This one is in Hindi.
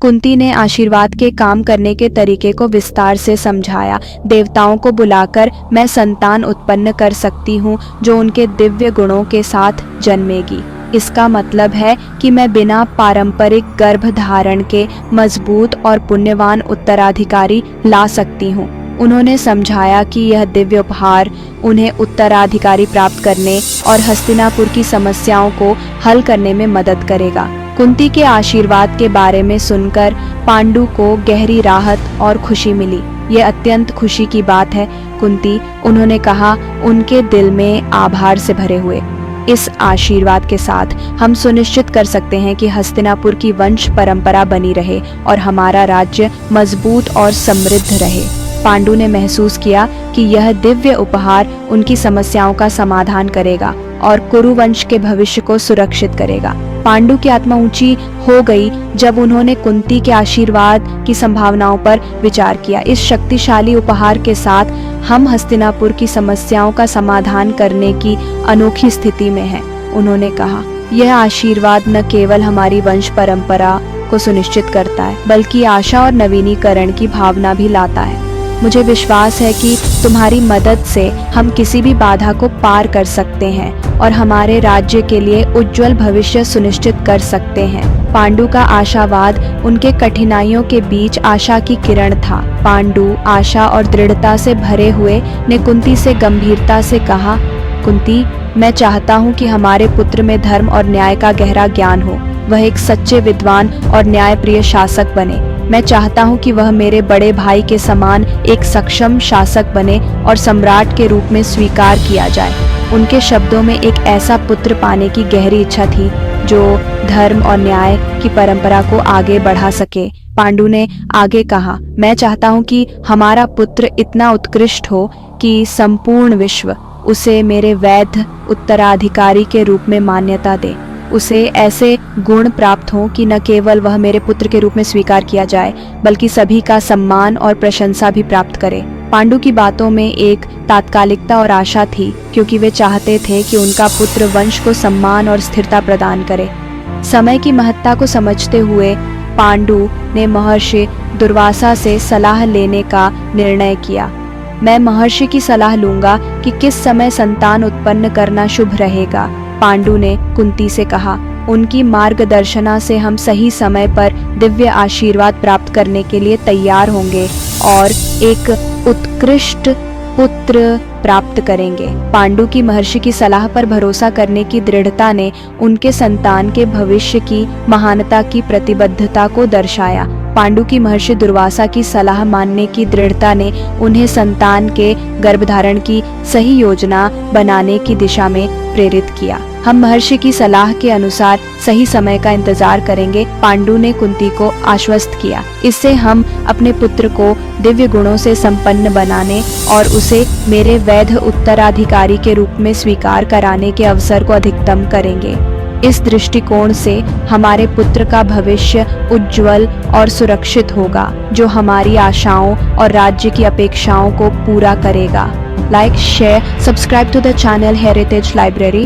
कुंती ने आशीर्वाद के काम करने के तरीके को विस्तार से समझाया। देवताओं को बुलाकर मैं संतान उत्पन्न कर सकती हूँ जो उनके दिव्य गुणों के साथ जन्मेगी। इसका मतलब है कि मैं बिना पारंपरिक गर्भ धारण के मजबूत और पुण्यवान उत्तराधिकारी ला सकती हूँ। उन्होंने समझाया कि यह दिव्य उपहार उन्हें उत्तराधिकारी प्राप्त करने और हस्तिनापुर की समस्याओं को हल करने में मदद करेगा। कुंती के आशीर्वाद के बारे में सुनकर पांडु को गहरी राहत और खुशी मिली। ये अत्यंत खुशी की बात है कुंती, उन्होंने कहा, उनके दिल में आभार से भरे हुए। इस आशीर्वाद के साथ हम सुनिश्चित कर सकते हैं कि हस्तिनापुर की वंश परंपरा बनी रहे और हमारा राज्य मजबूत और समृद्ध रहे। पांडु ने महसूस किया कि यह दिव्य उपहार उनकी समस्याओं का समाधान करेगा और कुरु वंश के भविष्य को सुरक्षित करेगा। पांडु की आत्मा ऊंची हो गई जब उन्होंने कुंती के आशीर्वाद की संभावनाओं पर विचार किया। इस शक्तिशाली उपहार के साथ हम हस्तिनापुर की समस्याओं का समाधान करने की अनोखी स्थिति में हैं। उन्होंने कहा, यह आशीर्वाद न केवल हमारी वंश परंपरा को सुनिश्चित करता है बल्कि आशा और नवीनीकरण की भावना भी लाता है। मुझे विश्वास है कि तुम्हारी मदद से हम किसी भी बाधा को पार कर सकते हैं और हमारे राज्य के लिए उज्जवल भविष्य सुनिश्चित कर सकते हैं। पांडु का आशावाद उनके कठिनाइयों के बीच आशा की किरण था। पांडु आशा और दृढ़ता से भरे हुए ने कुंती से गंभीरता से कहा, कुंती, मैं चाहता हूँ कि हमारे पुत्र में धर्म और न्याय का गहरा ज्ञान हो। वह एक सच्चे विद्वान और न्यायप्रिय शासक बने। मैं चाहता हूँ कि वह मेरे बड़े भाई के समान एक सक्षम शासक बने और सम्राट के रूप में स्वीकार किया जाए। उनके शब्दों में एक ऐसा पुत्र पाने की गहरी इच्छा थी जो धर्म और न्याय की परंपरा को आगे बढ़ा सके। पांडु ने आगे कहा, मैं चाहता हूँ कि हमारा पुत्र इतना उत्कृष्ट हो कि संपूर्ण विश्व उसे मेरे वैध उत्तराधिकारी के रूप में मान्यता दे। उसे ऐसे गुण प्राप्त हों कि न केवल वह मेरे पुत्र के रूप में स्वीकार किया जाए बल्कि सभी का सम्मान और प्रशंसा भी प्राप्त करे। पांडु की बातों में एक तात्कालिकता और आशा थी क्योंकि वे चाहते थे कि उनका पुत्र वंश को सम्मान और स्थिरता प्रदान करे। समय की महत्ता को समझते हुए पांडु ने महर्षि दुर्वासा से सलाह लेने का निर्णय किया। मैं महर्षि की सलाह लूंगा कि किस समय संतान उत्पन्न करना शुभ रहेगा। पांडु ने कुंती से कहा, उनकी मार्गदर्शना से हम सही समय पर दिव्य आशीर्वाद प्राप्त करने के लिए तैयार होंगे और एक उत्कृष्ट पुत्र प्राप्त करेंगे। पांडु की महर्षि की सलाह पर भरोसा करने की दृढ़ता ने उनके संतान के भविष्य की महानता की प्रतिबद्धता को दर्शाया। पांडु की महर्षि दुर्वासा की सलाह मानने की दृढ़ता ने उन्हें संतान के गर्भधारण की सही योजना बनाने की दिशा में प्रेरित किया। हम महर्षि की सलाह के अनुसार सही समय का इंतजार करेंगे, पांडु ने कुंती को आश्वस्त किया। इससे हम अपने पुत्र को दिव्य गुणों से संपन्न बनाने और उसे मेरे वैध उत्तराधिकारी के रूप में स्वीकार कराने के अवसर को अधिकतम करेंगे। इस दृष्टिकोण से हमारे पुत्र का भविष्य उज्जवल और सुरक्षित होगा जो हमारी आशाओं और राज्य की अपेक्षाओं को पूरा करेगा। Like, share, subscribe to the channel heritage library.